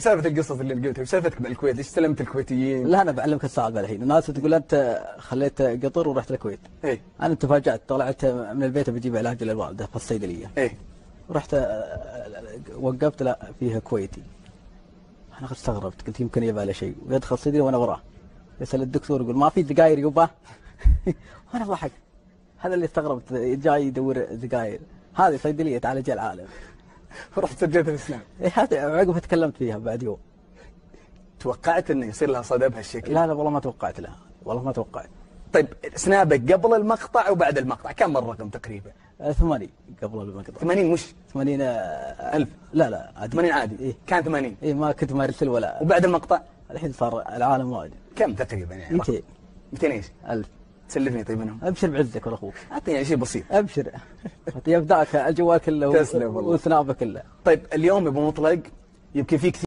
سالفة القصص اللي لقيتها، وش سالفتك مع الكويت؟ ليش استلمت الكويتيين؟ لا انا بعلمك الصعب الحين. الناس تقول انت خليت قطر ورحت الكويت. ايه انا تفاجأت، طلعت من البيت بجيب علاج للوالده في الصيدليه. ايه رحت وقفت لا فيها كويتي. انا استغربت، قلت يمكن يبغى له شيء، ويدخل الصيدليه وانا وراه يسال الدكتور يقول ما في دقاير يبا. وانا ضحك، هذا اللي استغربت جاي يدور دقاير، هذه صيدليه تعالج العالم. رحت سجلت الاسنان. إيه هذا عقب تكلمت فيها بعد يوم. توقعت انه يصير لها صدى بهالشكل؟ لا والله ما توقعت لها، والله ما توقعت. طيب سنابك قبل المقطع وبعد المقطع كم مر الرقم تقريبا؟ 80 قبل المقطع. 80 مش 80 ألف؟ لا عادي. 80 عادي؟ إيه؟ كان 80؟ إيه ما كنت ما ارسل ولا. وبعد المقطع؟ الحين صار العالم واجد. كم تقريبا يعني؟ 200. 200 ايش؟ 1000. تسلفني طيب منهم؟ ابشر بعزك ولا اخوك. اعطيني شيء بسيط. ابشر. يبداك الجوال كله تسلم والله. وسنابه كله. طيب اليوم يا ابو مطلق يمكن في كثير